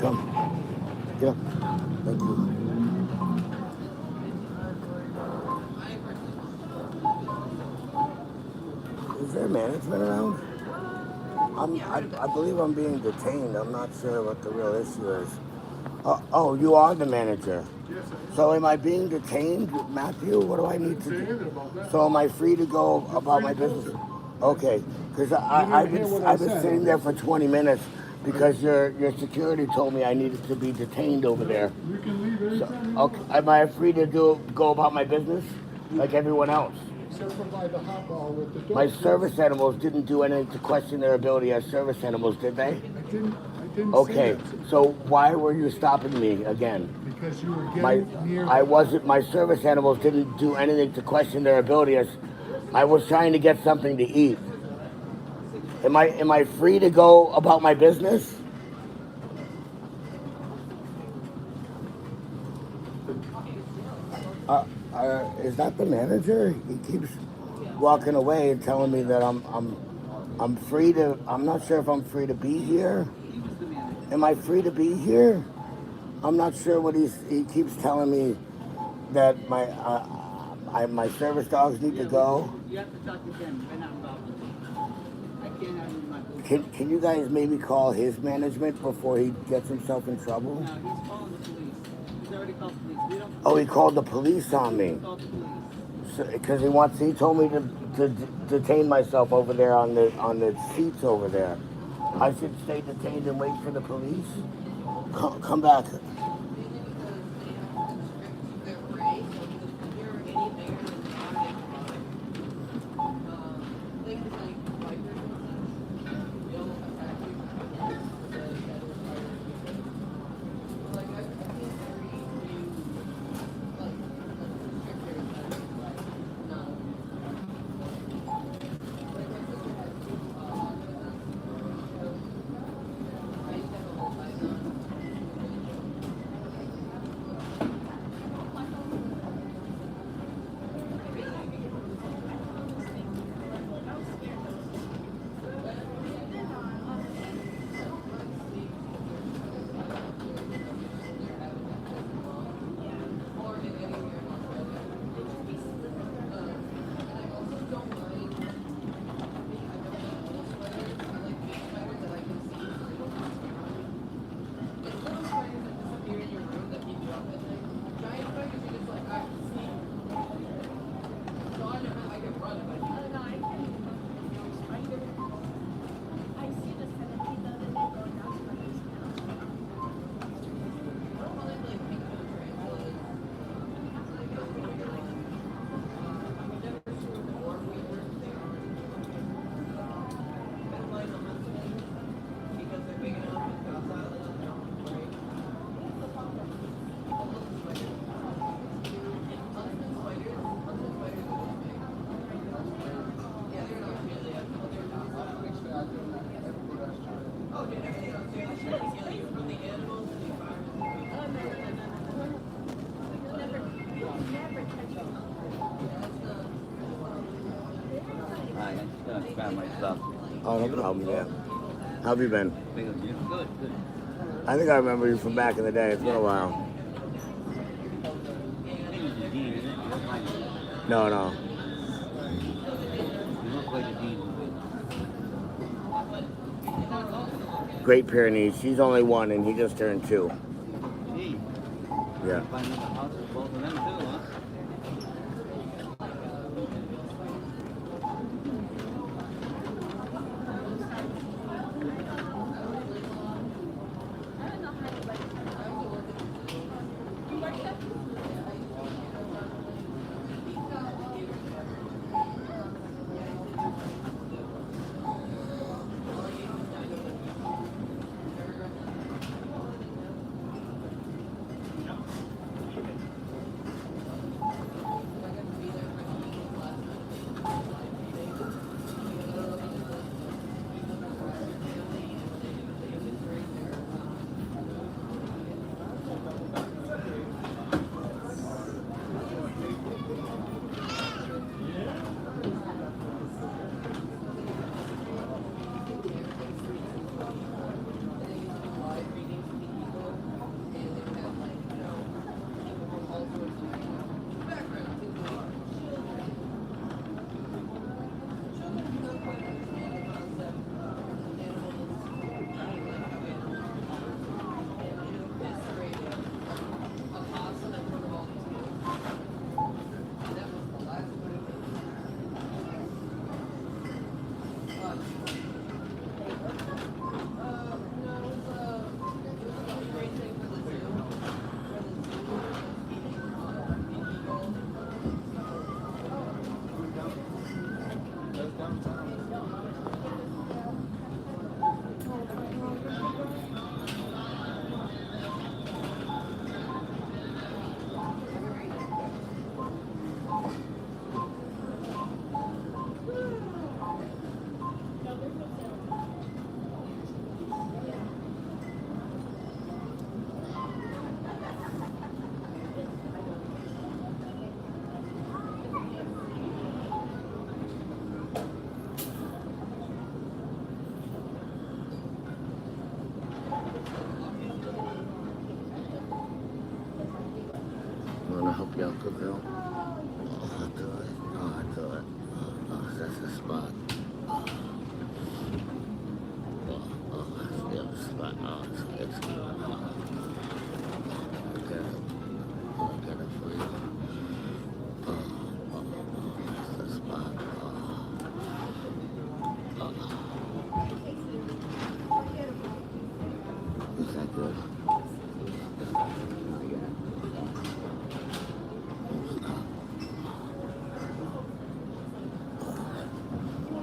come. Get up. Thank you. Is there management around? I believe I'm being detained. I'm not sure what the real issue is. Oh, you are the manager. So am I being detained, Matthew? What do I need to do? So am I free to go about my business? Okay, because I've been sitting there for 20 minutes because your security told me I needed to be detained over there. You can leave anytime you Okay, want. am I free to go about my business like everyone else? Except for by the hot ball with the My dogs. service animals didn't do anything to question their ability as service animals, did they? I didn't say Okay, that. so why were you stopping me again? Because you were My, getting near. I wasn't. My service animals didn't do anything to question their ability. As I was trying to get something to eat. Am I free to go about my business? Is that the manager? He keeps walking away and telling me that I'm free to. I'm not sure if I'm free to be here. Am I free to be here? I'm not sure what he keeps telling me that my service dogs need to go. You have to talk to them. We're not involved with them. I can't have him in my booth. Can you guys maybe call his management before he gets himself in trouble? No, he's calling the police. He's already called the police. We don't. Oh, he called the police on me He called the police. because he told me to detain myself over there on the seats over there. I should stay detained and wait for the police. Come back. Hi, I'm just gonna grab my stuff. Oh, no problem. Yeah. How have you been? Good, good. I think I remember you from back in the day. It's been a while. I think it's the dean, isn't it? You look like No, no. the dean. Great Pyrenees. She's only one, and he just turned 2. Gee, Yeah. find another house for both of them too, huh? Yokozil. Oh, I do it. Oh, I do it. Oh, that's the spot. Oh, I see the spot. Oh, it's good. I'll get it for you. That's the spot. Is that good?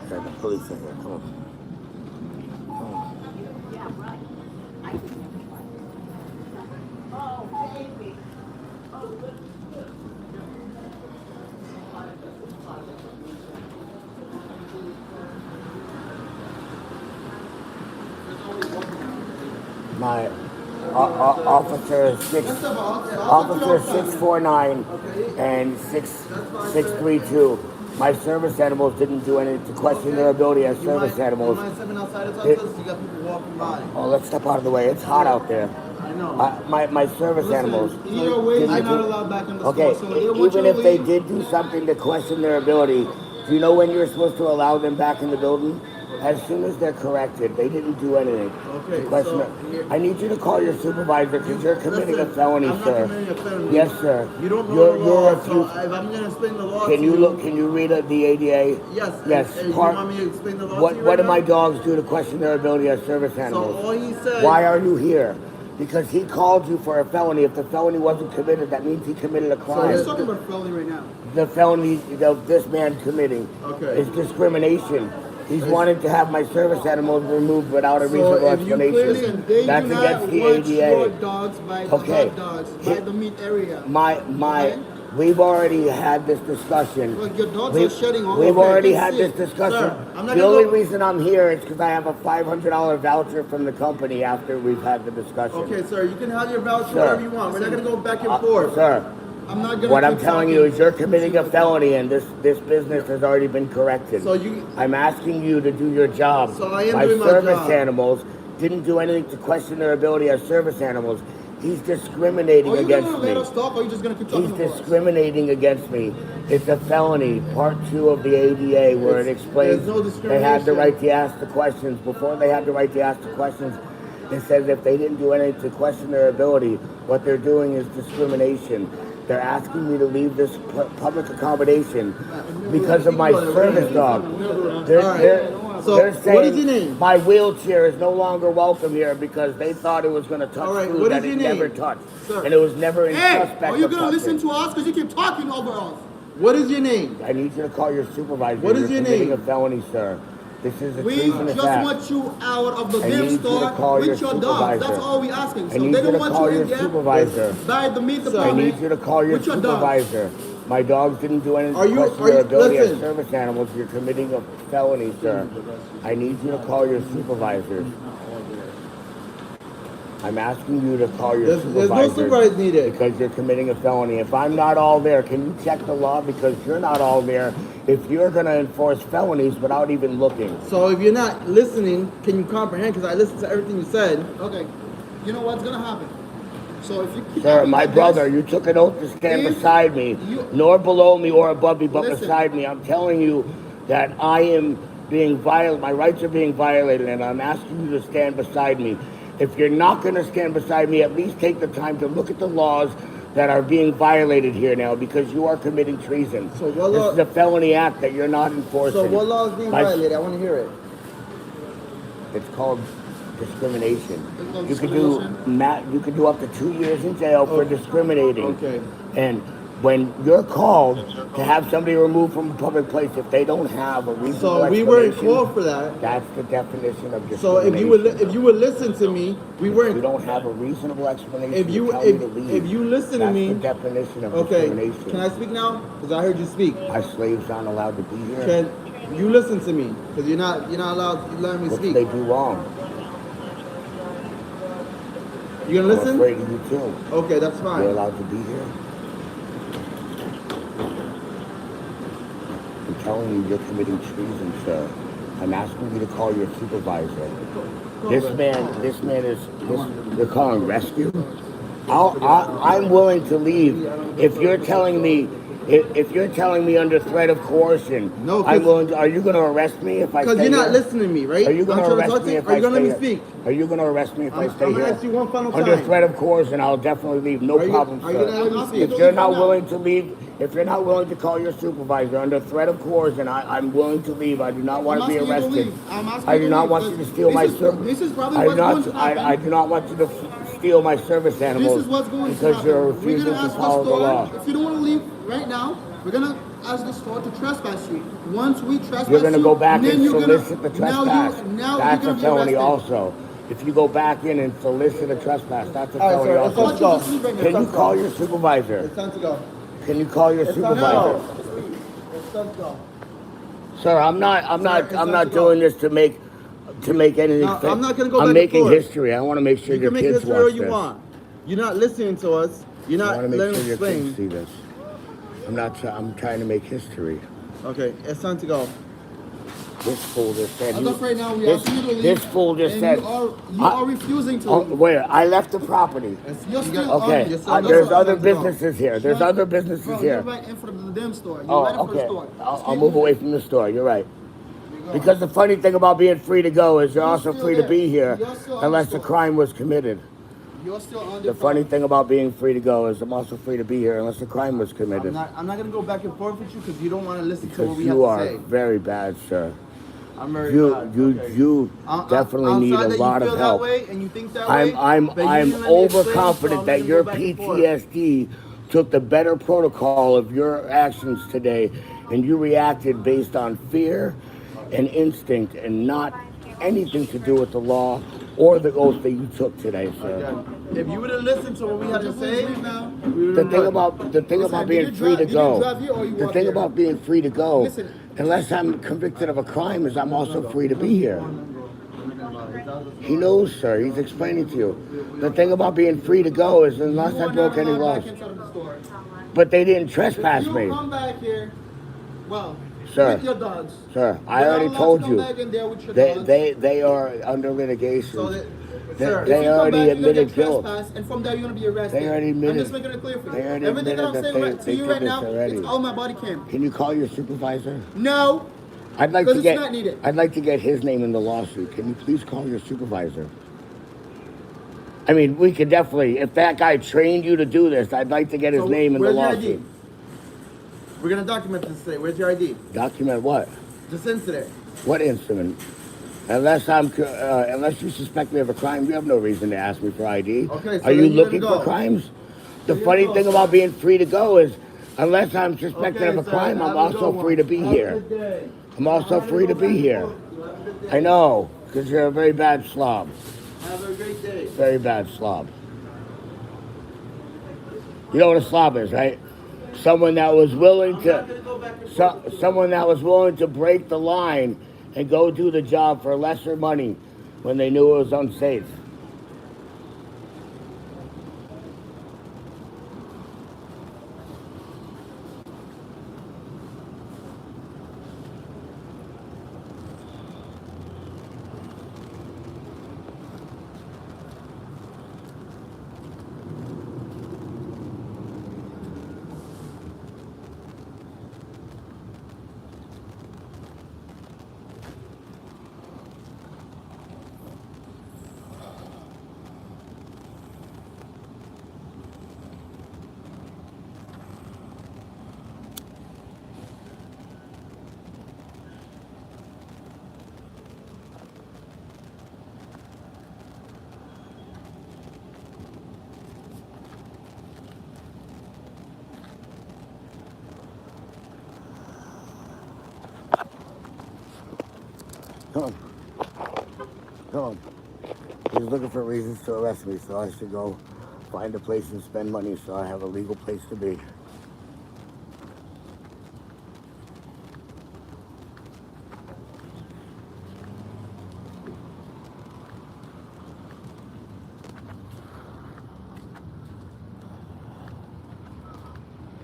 The police are here. Come on. My officer 649 and 6632. My service animals didn't do anything to question their ability as service animals. You mind stepping outside of you got people walking by. Oh, let's step out of the way. It's hot out there. I know. My service animals. Either way, didn't you're not do- allowed back in the Okay, store. So they want even you if to they leave. did do something to question their ability, do you know when you're supposed to allow them back in the building? As soon as they're corrected. They didn't do anything Okay, to question so it. I need you to call your supervisor because you're committing a Listen, felony, I'm not sir. committing a felony. Yes, sir. You don't know You're- the you're law, a so few- if I'm going to explain the law Can to you look? Can you read the ADA? Yes. Yes. And you Part- want me to explain the law to you What right do my now? dogs do to question their ability as service So animals? all he said. Why are you here? Because he called you for a felony. If the felony wasn't committed, that means he committed a crime. he's Talking about felony right now. The felony that this man committing Okay. is discrimination. He's wanted to have my service animals removed without a So reasonable if you explanation. Listen, they That's do not against the watch your ADA. dogs by the Okay. hot dogs, by the meat area. My, Okay? we've already had this discussion. Look, your dogs We- are shedding all We've over. already I can had see this it. discussion. Sir, I'm not The gonna only go- reason I'm here is because I have a $500 voucher from the company after we've had the discussion. Okay, sir, you can have your voucher Sir. whatever you want. We're not going to go back and forth. Sir, I'm not gonna what I'm keep telling talking. you is you're committing a felony and this business has already been corrected. So you- I'm asking you to do your job. So I am my doing my service job. animals didn't do anything to question their ability as service animals. He's discriminating Are you against gonna me. let us talk, or are you just gonna keep talking He's about us? discriminating against me. It's a felony, part 2 of the ADA, where it explains there's no they had the discrimination. right to ask the questions. Before they had the right to ask the questions, it says if they didn't do anything to question their ability, what they're doing is discrimination. They're asking me to leave this public accommodation because of my service dog. They're, All right. they're, So, they're saying what is your name? my wheelchair is no longer welcome here because they thought it was going to touch All right, food what that is it your never name? touched. Sir. And it was never in Hey, suspect are you of gonna listen touching. to us? Because you keep talking over us. What is your name? I need you to call your supervisor. What is You're your committing name? a felony, sir. This is a We treasonous just act. want you out of the I need damn you to store call with your your dogs. supervisor. That's all we asking. I So need they you don't to want call you your in there supervisor. by the meat I department. need you to call your with your dogs. supervisor. My dogs didn't do anything Are to you- question are their you- ability as listen. service animals. You're committing a felony, sir. I need you to call your supervisors. I'm asking you to call your There's no supervisor. supervisor needed. Because you're committing a felony. If I'm not all there, can you check the law? Because you're not all there. If you're going to enforce felonies without even looking. So if you're not listening, can you comprehend? Because I listened to everything you said. Okay. You know what's gonna happen? So if you keep Sir, acting my like brother, this, you took an oath to stand If beside me, you- nor below me or above me, but Listen. beside me. I'm telling you that I am being violated, my rights are being violated, and I'm asking you to stand beside me. If you're not going to stand beside me, at least take the time to look at the laws that are being violated here now, because you are committing treason. So what This law- is a felony act that you're not enforcing. So what law is being My- violated? I want to hear it. It's called discrimination. It's called You could do discrimination? you could do up to 2 years in jail for discriminating. Okay. And when you're called to have somebody removed from a public place, if they don't have a reasonable So we weren't explanation, called for that. that's the definition of So discrimination. if you would listen to me, we you weren't. don't have a reasonable explanation If you to tell me to leave. if you listen to that's me, the definition of okay. discrimination. Can I speak now? Because I heard you speak. Our slaves aren't allowed to be here. Can you listen to me? Because you're not allowed. You let me What speak. did they do wrong? You gonna I'm listen? afraid of you too. Okay, that's You're fine. allowed to be here. I'm telling you, you're committing treason, sir. I'm asking you to call your supervisor. This man is, you're calling rescue? I'm willing to leave if you're telling me. If you're telling me under threat of coercion, No, I'm 'cause- willing to. Are you going to arrest me if I Because stay you're not here? listening to me, right? Are you going I'm to trying arrest talk to me you. if Are I you gonna stay let me here? speak? Are you going to arrest me if I stay I'm here? gonna ask you one final Under time. threat of coercion, I'll definitely leave. No Are you- problem, are you sir. gonna let me I'm speak? If asking you're you to not leave now. willing to leave, if you're not willing to call your supervisor under threat of coercion, I'm willing to leave. I do not want I'm to be asking you to arrested. leave. I'm asking I you do to not leave, want you to because steal my this is- service. this is probably I do what's not. going to happen. I do not want you to steal my service animals. This is what's going to because happen. you're We're refusing gonna to ask the follow the store. law. If you don't want to leave right now, we're gonna ask the store to trespass you. Once we trespass You're going to you, go back then and you're solicit gonna the trespass. now That's you're a gonna be felony arrested. also. If you go back in and solicit a trespass, that's a All right, felony sir, it's also. time to go. Just leave right now. Can you call your supervisor? It's time to go. Can you call your It's time to supervisor? go. It's time to go. Sir, I'm not it's time not to go. doing this to make anything. No, I'm not gonna go I'm back and making forth. history. I want to make sure You your can make kids history all watch you this. want. You're not listening to us. You're I not want to make letting sure us your kids explain. see this. I'm trying to make history. Okay, it's time to go. This fool just said. As of right now, we this, ask you to leave. this fool just and said. you are refusing to Oh, leave. where? I left the property. You're still Okay. on. Yes, sir. There's That's other what I'm businesses here. There's other businesses Bro, here. you're right in front of the damn store. You're Oh, right in front of the okay. store. I'll move away from the store. You're right. Because the funny thing about being free to go is you're You're also still free to there. be here You're still on unless the a store. crime was committed. You're still on The funny thing about being free to go is I'm also free to be here unless a crime was committed. I'm not gonna go back and forth with you because you don't want to listen to what Because we have you to are say. very bad, sir. I'm very You bad. you Okay. you definitely I'm need sorry a that lot you of feel help. that way and you think that way. I'm but you didn't let me explain, so overconfident I'm that gonna your go back and forth. PTSD took the better protocol of your actions today, and you reacted based on fear and instinct, and not anything to do with the law or the oath that you took today, sir. Okay. If you would have listened to what we had to say, now. we would The have thing done. about Listen, being did you free to drive- did you go. drive here or you The walked thing here? about being free to go, Listen. unless I'm convicted of a crime, is I'm also free to be here. He knows, sir. He's explaining to you. The thing about being free to go is unless You I are broke not any allowed laws. back inside of the store. But they didn't trespass You me. come back here. Well, Sir. with your dogs. Sir, I You're not already allowed told to come you. back in there with your They dogs. they are under litigation. So that, They- sir, they If you come already back, you're gonna admitted get guilt. trespassed, and from there you're gonna be arrested. They already I'm admitted- just making it clear for you. they already Everything that I'm admitted saying that right to they you did right this now, already. it's all my body cam. Can you call your supervisor? No, I'd like because to it's get not needed. I'd like to get his name in the lawsuit. Can you please call your supervisor? I mean, we could definitely, if that guy trained you to do this, I'd like to get his So name in the where's your lawsuit. ID? We're gonna document this today. Where's your ID? Document what? This incident. What incident? Unless you suspect me of a crime, you have no reason to ask me for ID. Okay, so Are you then you're looking gonna for go. crimes? The You're funny gonna go. thing about being free to go is, unless I'm suspected Okay, of a sir, crime, I'm have a also good free one. to be Have a here. good day. I'm also free to be here. I know, because you're a very bad slob. Have a great day. Very bad slob. You know what a slob is, right? Someone that was willing to, someone that was willing to break the line and go do the job for lesser money when they knew it was unsafe. Come on. Come on. He's looking for reasons to arrest me, so I should go find a place and spend money so I have a legal place to be.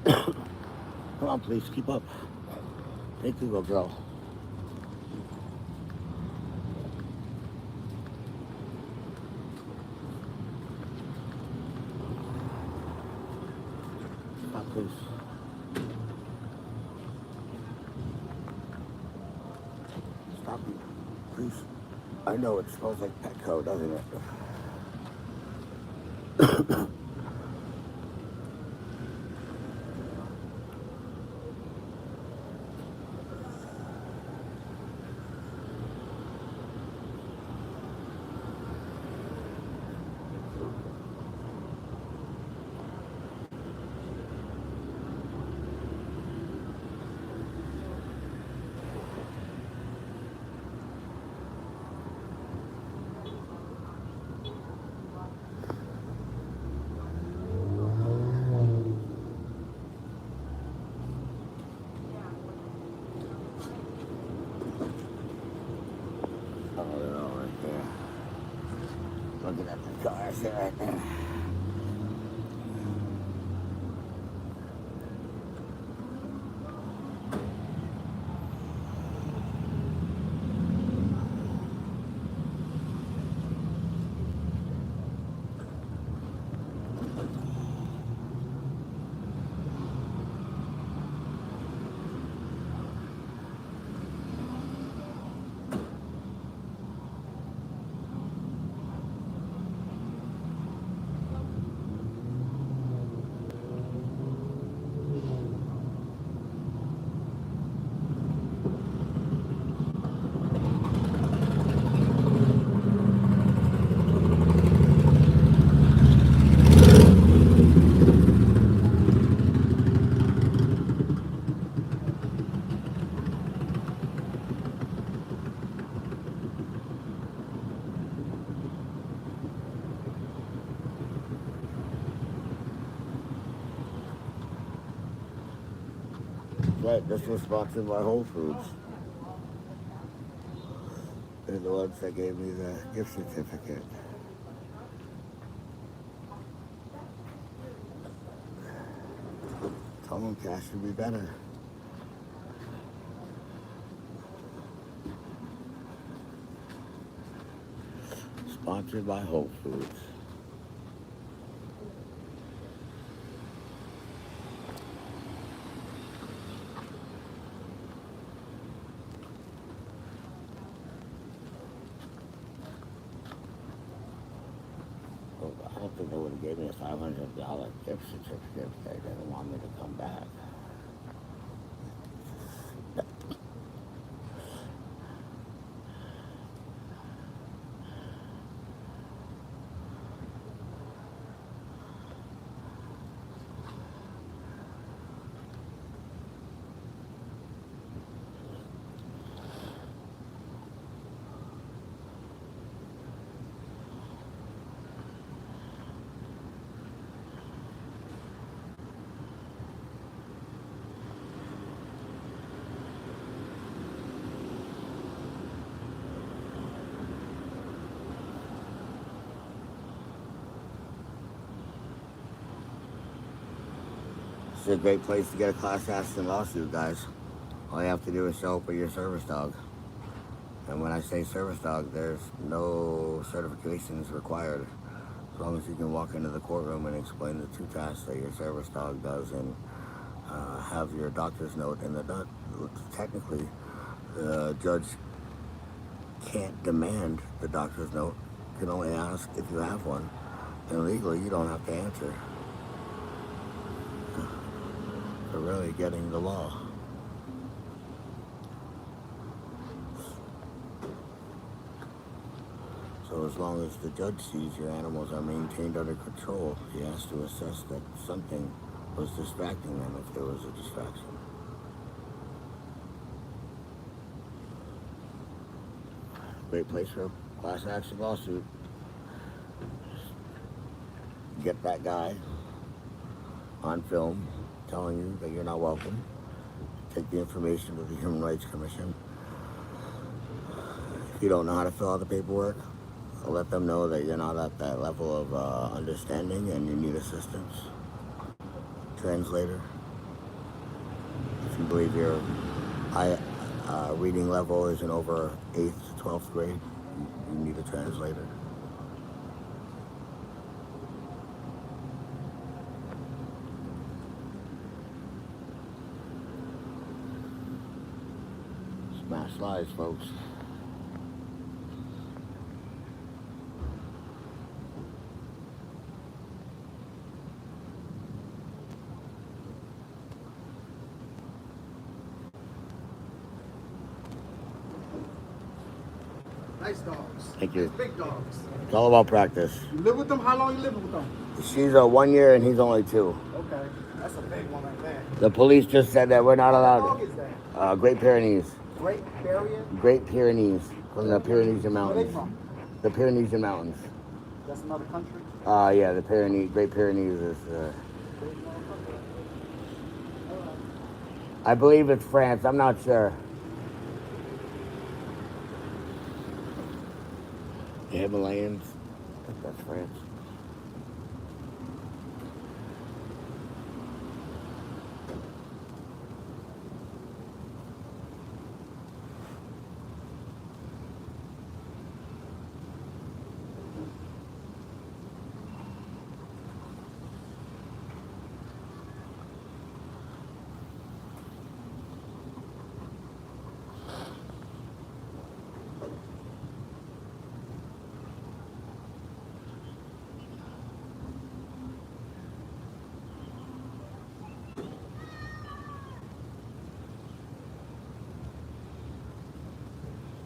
Come on, please, keep up. Thank you, little girl. Please. Stop it. Please. I know it smells like Petco, doesn't it? Oh, they're all right there. Looking at the cars there right there. Right, this was sponsored by Whole Foods. They're the ones that gave me the gift certificate. Tell them cash would be better. Sponsored by Whole Foods. Well, I don't think they would have given me a $500 gift certificate if they didn't want me to come back. It's a great place to get a class action lawsuit, guys. All you have to do is show up with your service dog. And when I say service dog, there's no certifications required. As long as you can walk into the courtroom and explain the two tasks that your service dog does and have your doctor's note. And technically, the judge can't demand the doctor's note. You can only ask if you have one. And legally, you don't have to answer. For really getting the law. So as long as the judge sees your animals are maintained under control, he has to assess that something was distracting them if there was a distraction. Great place for a class action lawsuit. Get that guy on film telling you that you're not welcome. Take the information to the Human Rights Commission. If you don't know how to fill out the paperwork, I'll let them know that you're not at that level of understanding and you need assistance. Translator. If you believe your reading level isn't over 8th to 12th grade, you need a translator. Last lies, folks. Nice dogs. Thank you. Big dogs. It's all about practice. You live with them? How long you living with them? She's a 1 year and he's only 2. Okay. That's a big one right there. The police just said that we're not What allowed. dog is that? Great Pyrenees. Great Barrier? Great Pyrenees from the Pyrenees Where they Mountains. from? The Pyrenees Mountains. That's another country? Yeah, the Great Pyrenees is. I believe it's France. I'm not sure. The Himalayas. I think that's France.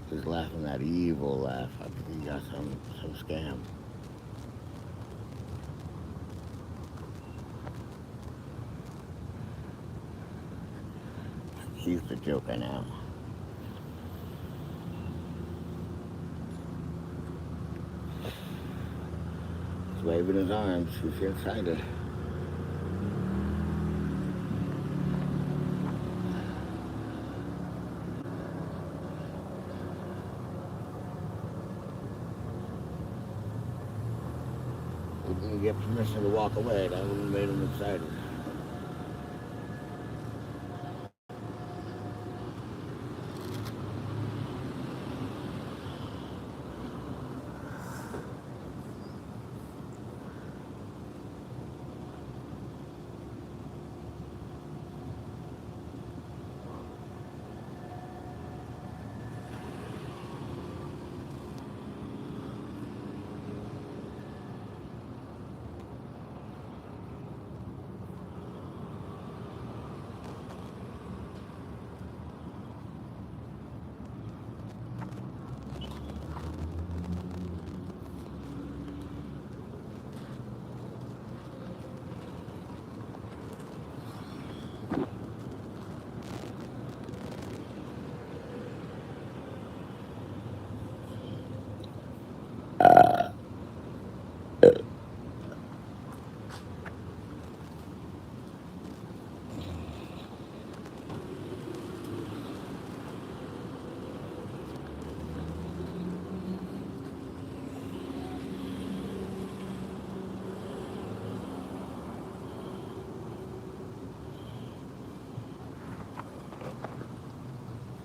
He's laughing that evil laugh. I think he got some scam. He's the joker now. He's waving his arms. He's excited. He didn't get permission to walk away. That would have made him excited.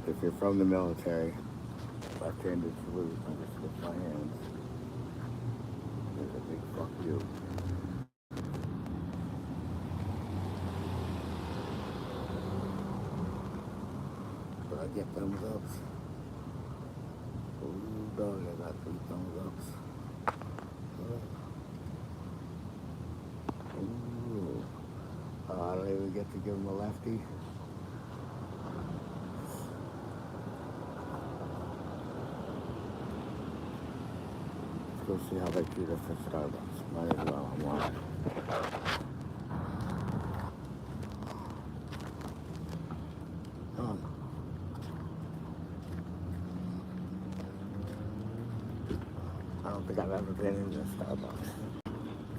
If you're from the military, left-handed salute, I just lift my hands. There's a big fuck you. But I get thumbs ups. Ooh, dog, I got 3 thumbs ups. Ooh. I don't even get to give him a lefty. Let's go see how they treat us at Starbucks. Might as well, I'm live. Come on. I don't think I've ever been in a Starbucks.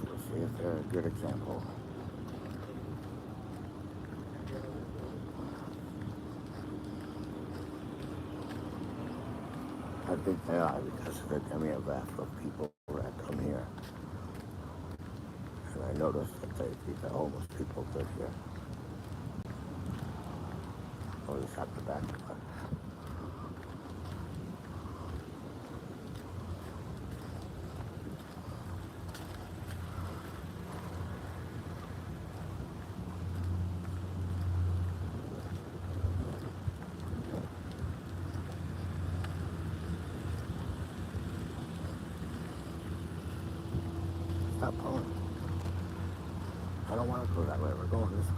Let's see if they're a good example. I think they are because of the demographic of people that come here. And I noticed that they treat the homeless people good here. Or at least at the back. stop pulling. I don't want to go that way. We're going this way.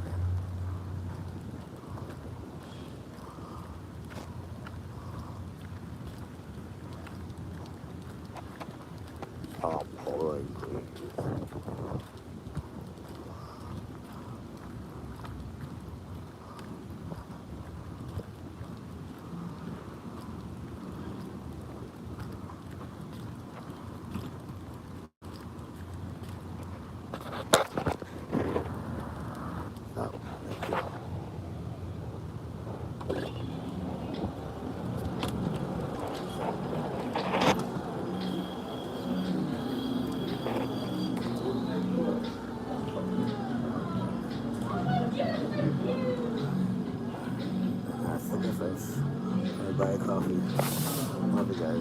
Stop pulling, please. Stop. Thank you. That's the difference. Everybody coffee. Love you guys.